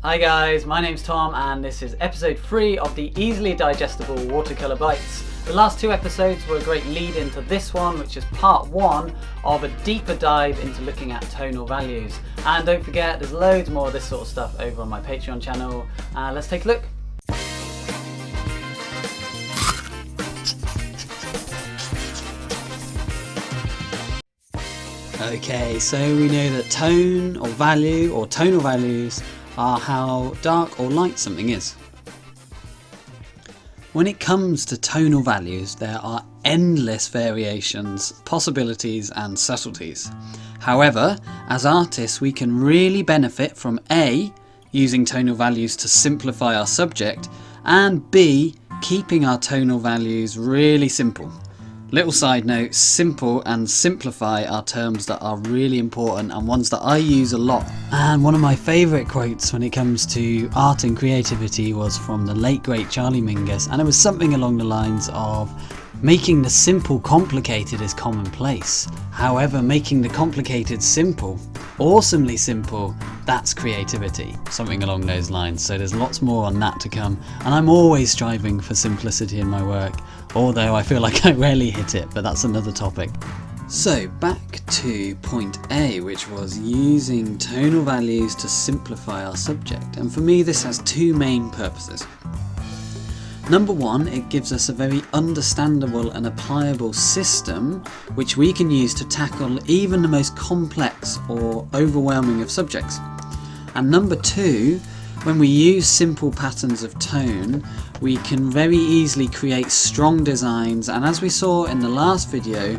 Hi guys, my name's Tom and this is episode 3 of the easily digestible Watercolour Bites. The last 2 episodes were a great lead into this one, which is part 1 of a deeper dive into looking at tonal values. And don't forget, there's loads more of this sort of stuff over on my Patreon channel. Let's take a look. Okay, so we know that tone or value or tonal values are how dark or light something is. When it comes to tonal values, there are endless variations, possibilities and subtleties. However, as artists we can really benefit from A, using tonal values to simplify our subject, and B, keeping our tonal values really simple. Little side note, simple and simplify are terms that are really important and ones that I use a lot. And one of my favourite quotes when it comes to art and creativity was from the late great Charlie Mingus, and it was something along the lines of, making the simple complicated is commonplace. However, making the complicated simple, awesomely simple, that's creativity. Something along those lines. So there's lots more on that to come. And I'm always striving for simplicity in my work, although I feel like I rarely hit it, but that's another topic. So back to point A, which was using tonal values to simplify our subject. And for me this has 2 main purposes. Number 1, it gives us a very understandable and applicable system which we can use to tackle even the most complex or overwhelming of subjects. And number 2, when we use simple patterns of tone, we can very easily create strong designs, and as we saw in the last video,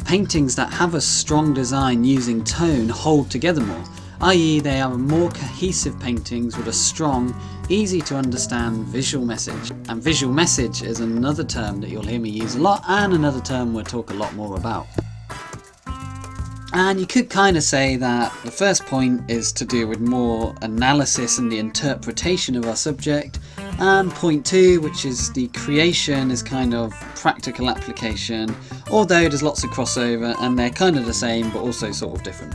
paintings that have a strong design using tone hold together more, i.e. they are more cohesive paintings with a strong, easy to understand visual message. And visual message is another term that you'll hear me use a lot, and another term we'll talk a lot more about. And you could kind of say that the first point is to do with more analysis and the interpretation of our subject, and point 2, which is the creation, is kind of practical application, although there's lots of crossover and they're kind of the same but also sort of different.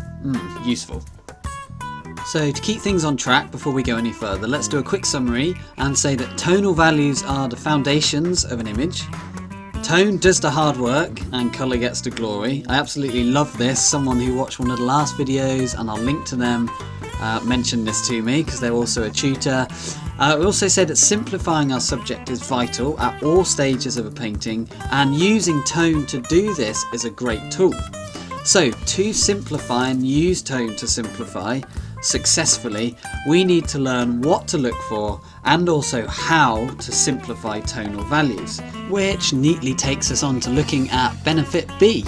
Useful. So to keep things on track before we go any further, let's do a quick summary and say that tonal values are the foundations of an image. Tone does the hard work and colour gets the glory. I absolutely love this. Someone who watched one of the last videos, and I'll link to them, mentioned this to me because they're also a tutor. We also said that simplifying our subject is vital at all stages of a painting, and using tone to do this is a great tool. So to simplify and use tone to simplify successfully, we need to learn what to look for and also how to simplify tonal values, which neatly takes us on to looking at benefit B,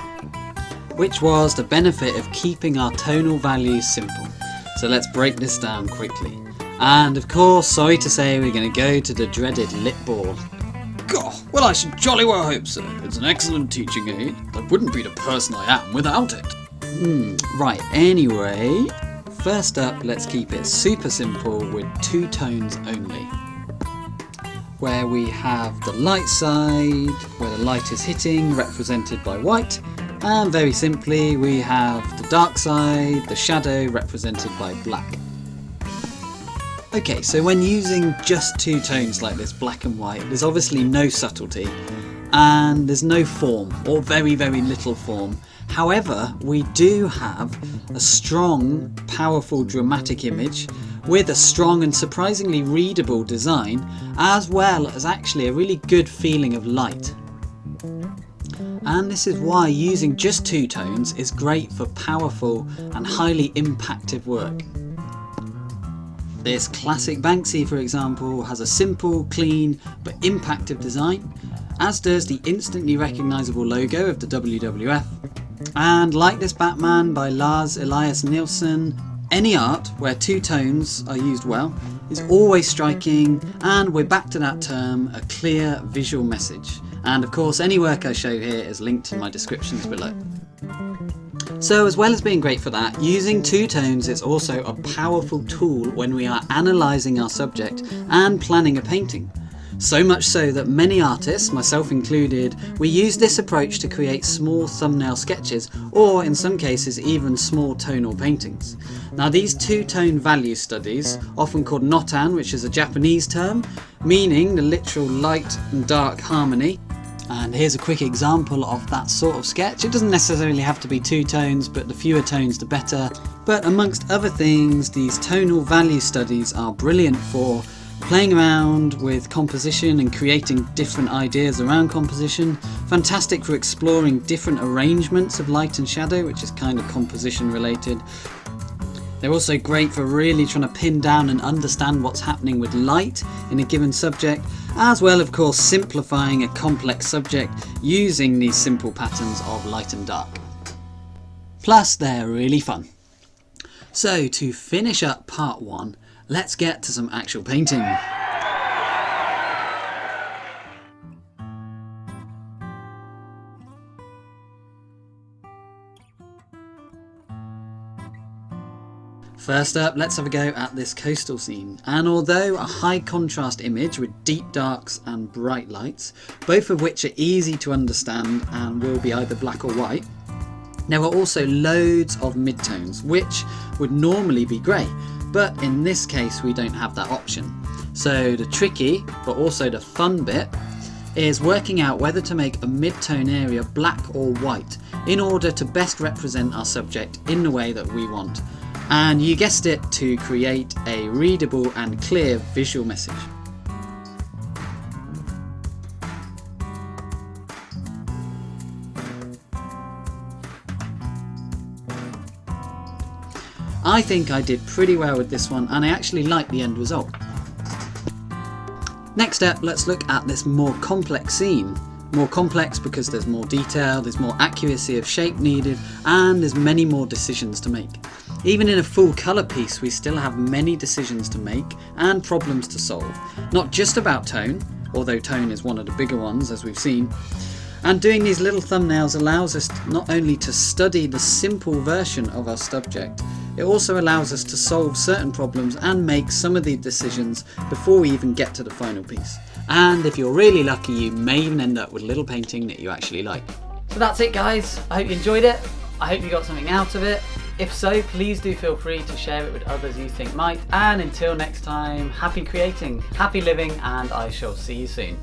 which was the benefit of keeping our tonal values simple. So let's break this down quickly. And of course, sorry to say, we're going to go to the dreaded lit ball. God, well, I should jolly well hope so. It's an excellent teaching aid. I wouldn't be the person I am without it. Right, anyway, first up, let's keep it super simple with 2 tones only, where we have the light side, where the light is hitting, represented by white, and very simply we have the dark side, the shadow, represented by black. Okay, so when using just 2 tones like this, black and white, there's obviously no subtlety and there's no form, or very, very little form. However, we do have a strong, powerful, dramatic image with a strong and surprisingly readable design, as well as actually a really good feeling of light. And this is why using just 2 tones is great for powerful and highly impactful work. This classic Banksy, for example, has a simple, clean but impactful design, as does the instantly recognisable logo of the WWF. And like this Batman by Lars, Elias, Nielsen, any art where 2 tones are used well is always striking, and we're back to that term, a clear visual message. And of course any work I show here is linked in my descriptions below. So as well as being great for that, using 2 tones is also a powerful tool when we are analysing our subject and planning a painting. So much so that many artists, myself included, we use this approach to create small thumbnail sketches, or in some cases even small tonal paintings. Now these two-tone value studies, often called notan, which is a Japanese term, meaning the literal light and dark harmony. And here's a quick example of that sort of sketch. It doesn't necessarily have to be two tones, but the fewer tones the better. But amongst other things, these tonal value studies are brilliant for playing around with composition and creating different ideas around composition. Fantastic for exploring different arrangements of light and shadow, which is kind of composition related. They're also great for really trying to pin down and understand what's happening with light in a given subject, as well of course simplifying a complex subject using these simple patterns of light and dark. Plus they're really fun. So to finish up part 1, let's get to some actual painting. First up, let's have a go at this coastal scene. And although a high contrast image with deep darks and bright lights, both of which are easy to understand and will be either black or white, there are also loads of midtones, which would normally be grey, but in this case we don't have that option. So the tricky, but also the fun bit, is working out whether to make a midtone area black or white in order to best represent our subject in the way that we want. And you guessed it, to create a readable and clear visual message. I think I did pretty well with this one, and I actually like the end result. Next up, let's look at this more complex scene. More complex because there's more detail, there's more accuracy of shape needed, and there's many more decisions to make. Even in a full colour piece, we still have many decisions to make and problems to solve. Not just about tone, although tone is one of the bigger ones as we've seen. And doing these little thumbnails allows us not only to study the simple version of our subject, it also allows us to solve certain problems and make some of the decisions before we even get to the final piece. And if you're really lucky, you may even end up with a little painting that you actually like. So that's it guys, I hope you enjoyed it, I hope you got something out of it. If so, please do feel free to share it with others you think might, and until next time, happy creating, happy living, and I shall see you soon.